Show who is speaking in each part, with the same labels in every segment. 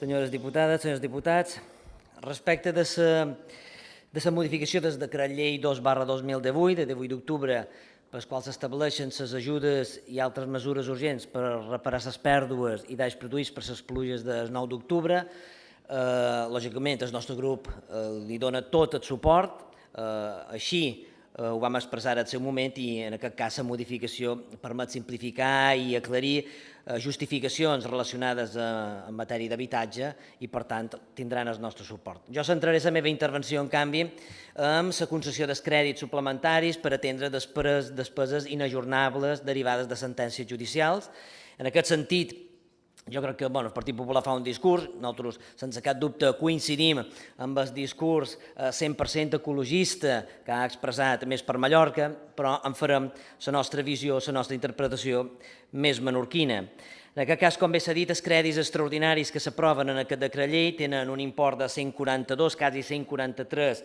Speaker 1: senyores diputades, senyors diputats, respecte de la modificació del decret llei 2/2018, de 18 d'octubre, per les quals s'estableixen les ajudes i altres mesures urgents per reparar les pèrdues i danys produïts per les pluges del 9 d'octubre, lògicament el nostre grup li dona tot el suport, així ho vam expressar en el seu moment i en aquest cas la modificació permet simplificar i aclarir justificacions relacionades en matèria d'habitatge i per tant tindran el nostre suport. Jo centraré la meva intervenció en canvi en la concessió dels crèdits suplementaris per atendre despeses inajornables derivades de sentències judicials. En aquest sentit, jo crec que el Partit Popular fa un discurs, nosaltres sense cap dubte coincidim amb el discurs 100% ecologista que ha expressat Més per Mallorca, però en farem la nostra visió, la nostra interpretació més menorquina. En aquest cas, com bé s'ha dit, els crèdits extraordinaris que s'aproven en aquest decret llei tenen un import de 142, quasi 143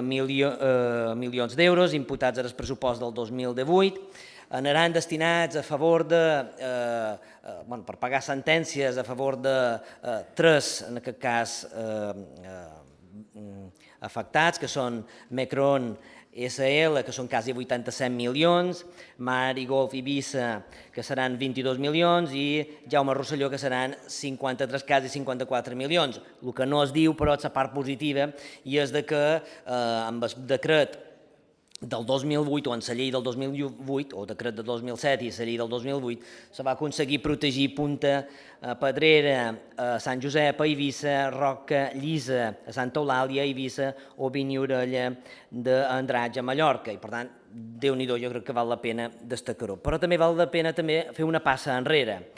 Speaker 1: milions d'euros imputats al pressupost del 2018, aniran destinats a favor per pagar sentències a favor de tres, en aquest cas, afectats, que són Mecron SL, que són quasi 87 milions, Mar i Golf Eivissa, que seran 22 milions, i Jaume Rosselló, que seran 53, quasi 54 milions. El que no es diu, però, és la part positiva, i és que amb el decret del 2008 o en la llei del 2008, o decret del 2007 i la llei del 2008, se va aconseguir protegir Punta Pedrera, a Sant Josep, a Eivissa, Roca Llisa, a Santa Eulàlia, a Eivissa, o Vinyorella d'Andratx, a Mallorca. I per tant, Déu-n'hi-do, jo crec que val la pena destacar-ho. Però també val la pena fer una passa enrere.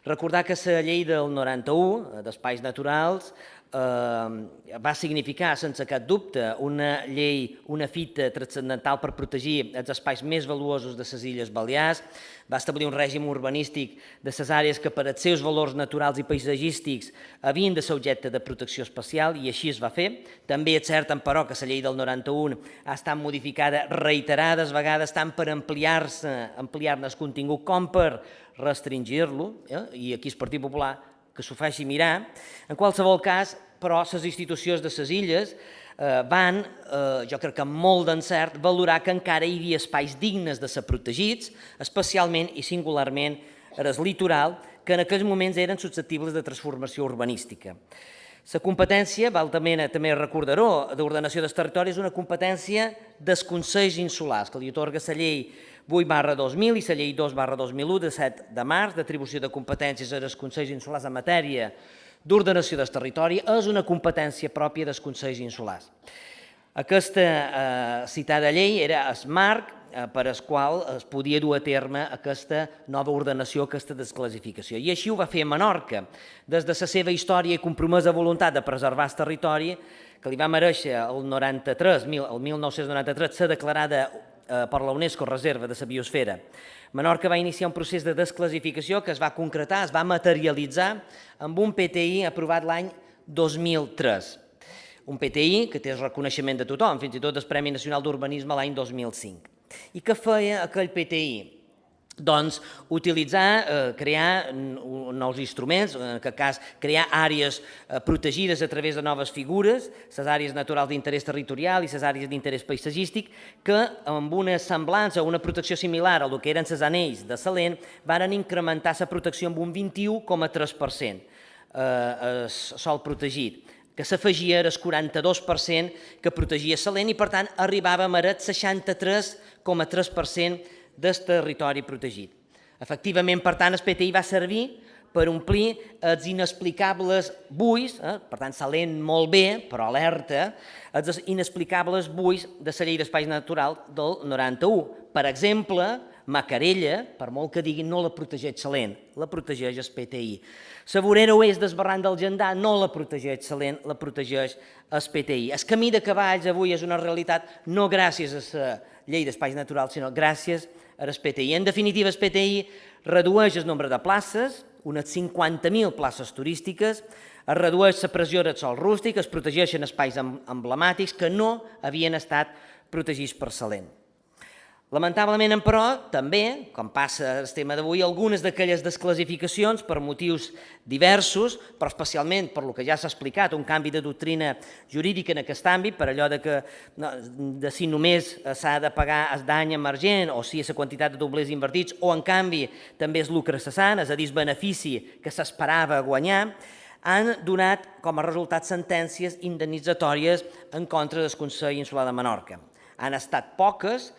Speaker 1: Recordar que la llei del 91, d'espais naturals, va significar, sense cap dubte, una llei, una fita transcendental per protegir els espais més valuosos de les Illes Balears, va establir un règim urbanístic de les àrees que per als seus valors naturals i paisatgístics havien de ser objecte de protecció especial, i així es va fer. També és cert, però, que la llei del 91 ha estat modificada reiterades vegades tant per ampliar-ne el contingut com per restringir-lo, i aquí el Partit Popular que s'ho faci mirar. En qualsevol cas, però, les institucions de les illes van, jo crec que amb molt d'encert, valorar que encara hi havia espais dignes de ser protegits, especialment i singularment el litoral, que en aquells moments eren susceptibles de transformació urbanística. La competència, val també recordar-ho, d'ordenació dels territoris, és una competència dels Consells Insulars, que li atorga la llei 8/2000 i la llei 2/2001 de 7 de març d'atribució de competències als Consells Insulars en matèria d'ordenació del territori. És una competència pròpia dels Consells Insulars. Aquesta citada llei era el marc per al qual es podia dur a terme aquesta nova ordenació, aquesta desclassificació. I així ho va fer Menorca. Des de la seva història i compromesa voluntat de preservar el territori, que li va mereixer el 1993 ser declarada per la UNESCO Reserva de la Biosfera, Menorca va iniciar un procés de desclassificació que es va concretar, es va materialitzar amb un PTI aprovat l'any 2003. Un PTI que té el reconeixement de tothom, fins i tot el Premi Nacional d'Urbanisme l'any 2005. I què feia aquell PTI? Doncs utilitzar, crear nous instruments, en aquest cas crear àrees protegides a través de noves figures, les àrees naturals d'interès territorial i les àrees d'interès paisatgístic, que amb una semblança o una protecció similar a el que eren els anells de Salern, varen incrementar la protecció amb un 21,3%, sòl protegit, que s'afegia al 42% que protegia Salern i, per tant, arribàvem al 63,3% del territori protegit. Efectivament, per tant, el PTI va servir per omplir els inexplicables buits, per tant, Salern molt bé, però alerta, els inexplicables buits de la llei d'espais naturals del 91. Per exemple, Macarella, per molt que diguin, no la protegeix Salern, la protegeix el PTI. La vorera oest del barranc del Gendar no la protegeix Salern, la protegeix el PTI. El camí de cavalls avui és una realitat no gràcies a la llei d'espais naturals, sinó gràcies al PTI. En definitiva, el PTI redueix el nombre de places, unes 50.000 places turístiques, es redueix la pressió del sòl rústic, es protegeixen espais emblemàtics que no havien estat protegits per Salern. Lamentablement, però, també, com passa el tema d'avui, algunes d'aquelles desclassificacions, per motius diversos, però especialment per el que ja s'ha explicat, un canvi de doctrina jurídica en aquest àmbit, per allò de si només s'ha de pagar el dany emergent o si és la quantitat de doblers invertits o, en canvi, també és lucre cessant, és a dir, el benefici que s'esperava guanyar, han donat com a resultat sentències indemnitzatòries en contra del Consell Insular de Menorca. Han estat poques,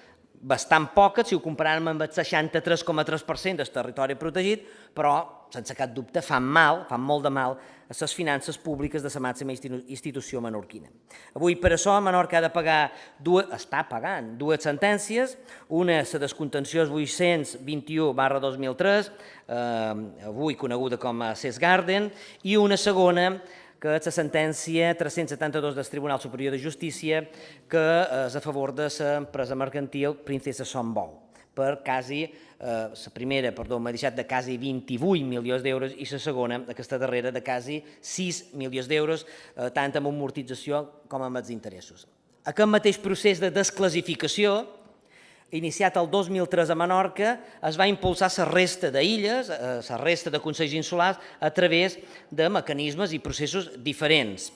Speaker 1: bastant poques, si ho comparàvem amb el 63,3% del territori protegit, però, sense cap dubte, fan molt de mal a les finances públiques de la màxima institució menorquina. Avui, per això, Menorca està pagant dues sentències, una la del contenciós 821/2003, avui coneguda com a Ses Garden, i una segona, que és la sentència 372 del Tribunal Superior de Justícia, que és a favor de l'empresa mercantil Princesa Sonbou, per quasi, la primera, m'ha deixat de quasi 28 milions d'euros i la segona, aquesta darrera, de quasi 6 milions d'euros, tant amb amortització com amb els interessos. Aquest mateix procés de desclassificació, iniciat el 2003 a Menorca, es va impulsar la resta d'illes, la resta de consells insulars, a través de mecanismes i processos diferents.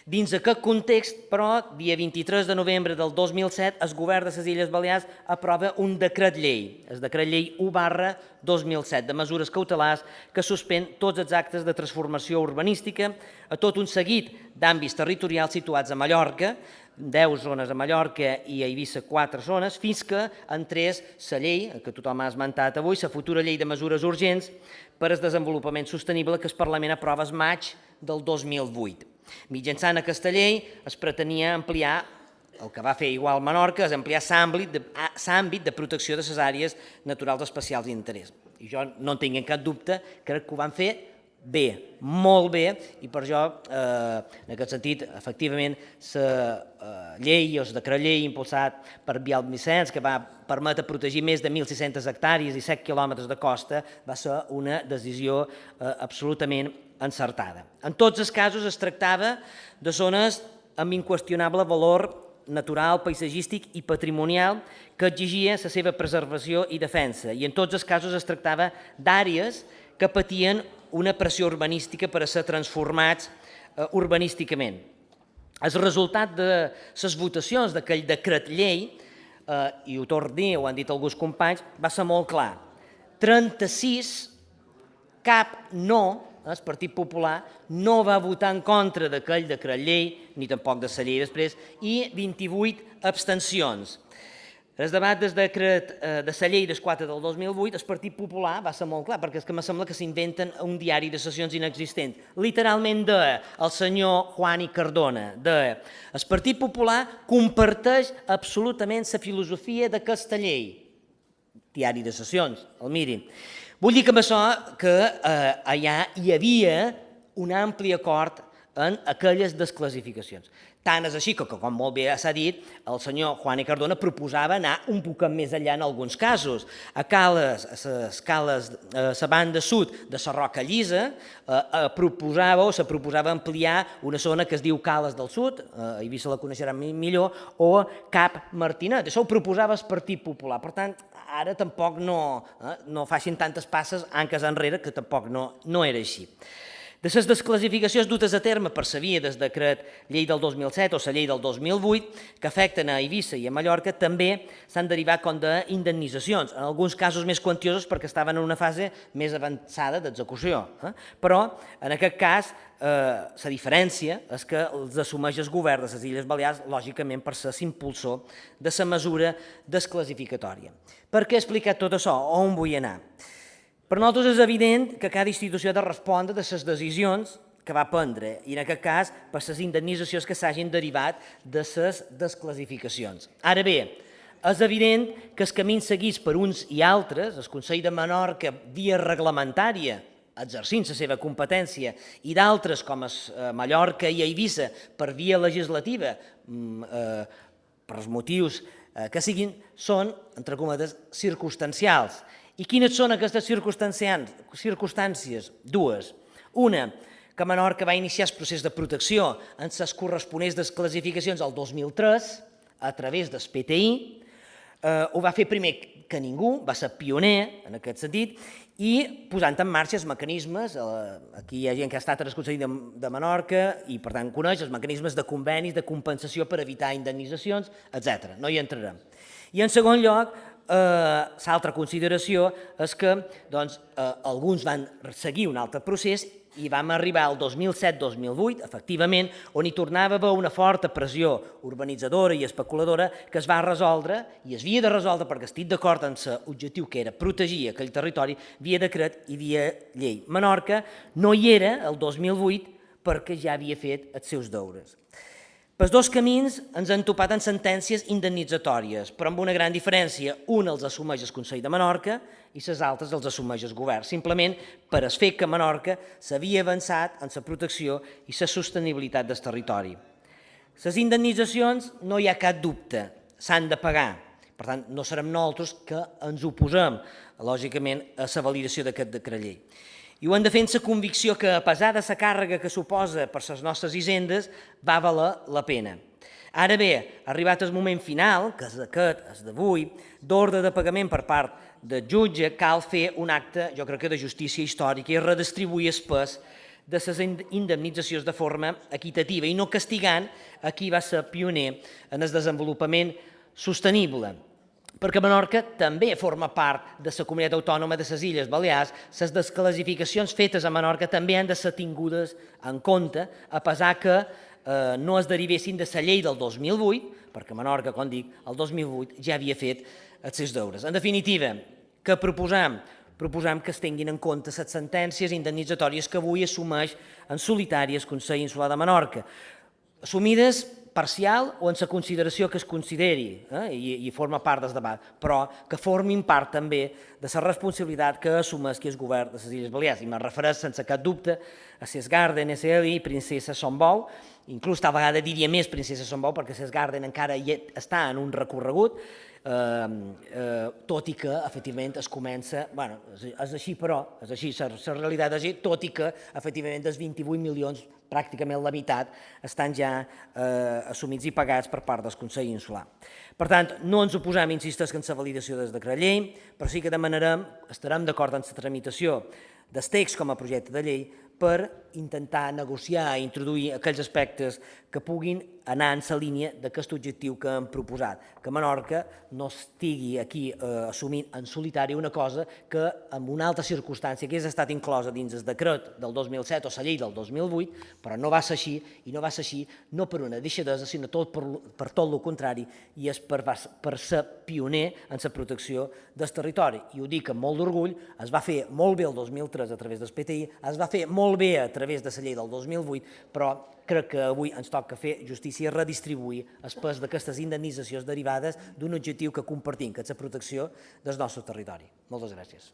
Speaker 1: Dins aquest context, però, dia 23 de novembre del 2007, el govern de les Illes Balears aprova un decret llei, el decret llei 1/2007, de mesures cautelars que suspèn tots els actes de transformació urbanística a tot un seguit d'àmbits territorials situats a Mallorca, 10 zones a Mallorca i a Eivissa 4 zones, fins que entrés la llei, que tothom ha esmentat avui, la futura llei de mesures urgents per al desenvolupament sostenible que el Parlament aprova el maig del 2008. Mitjançant aquesta llei es pretenia ampliar, el que va fer igual Menorca, és ampliar l'àmbit de protecció de les àrees naturals especials d'interès. I jo no en tinc cap dubte, crec que ho van fer bé, molt bé, i per això, en aquest sentit, efectivament, la llei o el decret llei impulsat per Biel Vicens, que va permetre protegir més de 1.600 hectàrees i 7 quilòmetres de costa, va ser una decisió absolutament encertada. En tots els casos es tractava de zones amb inqüestionable valor natural, paisatgístic i patrimonial que exigia la seva preservació i defensa, i en tots els casos es tractava d'àrees que patien una pressió urbanística per a ser transformats urbanísticament. El resultat de les votacions d'aquell decret llei, i ho torno a dir, ho han dit alguns companys, va ser molt clar. 36, cap no, el Partit Popular no va votar en contra d'aquell decret llei, ni tampoc de la llei després, i 28 abstencions. El debat del decret de la llei del 4 del 2008, el Partit Popular va ser molt clar, perquè és que me sembla que s'inventen un diari de sessions inexistent. Literalment deia el senyor Juani Cardona, deia: el Partit Popular comparteix absolutament la filosofia d'aquesta llei. Diari de sessions, el mirin. Vull dir que amb això que allà hi havia un ampli acord en aquelles desclassificacions. Tant és així que, com molt bé s'ha dit, el senyor Juan i Cardona proposava anar un poc més enllà en alguns casos. A la banda sud de la Roca Llisa se proposava ampliar una zona que es diu Cales del Sud, a Eivissa la coneixeran millor, o Cap Martinet. Això ho proposava el Partit Popular. Per tant, ara tampoc no facin tantes passes anques enrere, que tampoc no era així. De les desclassificacions dutes a terme per la via del decret llei del 2007 o la llei del 2008, que afecten a Eivissa i a Mallorca, també s'han derivat com d'indemnitzacions, en alguns casos més quantiosos perquè estaven en una fase més avançada d'execució. Però, en aquest cas, la diferència és que els assumeix el govern de les Illes Balears, lògicament per ser l'impulsor de la mesura desclassificatòria. Per què he explicat tot això? On vull anar? Per nosaltres és evident que cada institució ha de respondre de les decisions que va prendre, i en aquest cas per les indemnitzacions que s'hagin derivat de les desclassificacions. Ara bé, és evident que els camins seguits per uns i altres, el Consell de Menorca via reglamentària, exercint la seva competència, i d'altres com Mallorca i Eivissa per via legislativa, per els motius que siguin, són, entre cometes, circumstancials. I quines són aquestes circumstàncies? Dues. Una, que Menorca va iniciar el procés de protecció en les corresponents desclassificacions el 2003 a través del PTI, ho va fer primer que ningú, va ser pioner en aquest sentit, i posant en marxa els mecanismes, aquí hi ha gent que ha estat a l'Escolteria de Menorca i per tant coneix els mecanismes de convenis, de compensació per evitar indemnitzacions, etc. No hi entrarem. I en segon lloc, l'altra consideració és que alguns van seguir un altre procés i vam arribar al 2007-2008, efectivament, on hi tornava a haver una forta pressió urbanitzadora i especuladora que es va resoldre, i es havia de resoldre perquè estic d'acord amb l'objectiu que era protegir aquell territori via decret i via llei. Menorca no hi era el 2008 perquè ja havia fet els seus deures. Pels dos camins ens han topat en sentències indemnitzatòries, però amb una gran diferència. Un els assumeix el Consell de Menorca i les altres els assumeix el govern, simplement per el fet que Menorca s'havia avançat en la protecció i la sostenibilitat del territori. Les indemnitzacions, no hi ha cap dubte, s'han de pagar. Per tant, no serem nosaltres que ens oposem, lògicament, a la validació d'aquest decret llei. I ho hem de fer amb la convicció que, a pesar de la càrrega que suposa per les nostres hisendes, va valer la pena. Ara bé, arribat el moment final, que és aquest, és d'avui, d'ordre de pagament per part del jutge, cal fer un acte, jo crec que de justícia històrica, i redistribuir el pes de les indemnitzacions de forma equitativa i no castigant a qui va ser pioner en el desenvolupament sostenible. Perquè Menorca també forma part de la comunitat autònoma de les Illes Balears, les desclassificacions fetes a Menorca també han de ser tingudes en compte, a pesar que no es derivessin de la llei del 2008, perquè Menorca, com dic, el 2008 ja havia fet els seus deures. En definitiva, què proposam? Proposam que es tinguin en compte les sentències indemnitzatòries que avui assumeix en solitari el Consell Insular de Menorca, assumides parcial o en la consideració que es consideri i forma part del debat, però que formin part també de la responsabilitat que assumeix el govern de les Illes Balears. I me refereix sense cap dubte a Ses Garden, SL i Princesa Sombou, inclús tal vegada diria més Princesa Sombou perquè Ses Garden encara està en un recorregut, tot i que efectivament es comença, bueno, és així però, és així, la realitat és així, tot i que efectivament dels 28 milions pràcticament la meitat estan ja assumits i pagats per part del Consell Insular. Per tant, no ens oposem, insistesc, en la validació del decret llei, però sí que demanarem, estarem d'acord en la tramitació del text com a projecte de llei per intentar negociar i introduir aquells aspectes que puguin anar en la línia d'aquest objectiu que hem proposat, que Menorca no estigui aquí assumint en solitari una cosa que en una altra circumstància hagués estat inclosa dins el decret del 2007 o la llei del 2008, però no va ser així, i no va ser així no per una deixadesa, sinó per tot el contrari, i és per ser pioner en la protecció del territori. I ho dic amb molt d'orgull, es va fer molt bé el 2003 a través del PTI, es va fer molt bé a través de la llei del 2008, però crec que avui ens toca fer justícia i redistribuir el pes d'aquestes indemnitzacions derivades d'un objectiu que compartim, que és la protecció del nostre territori. Moltes gràcies.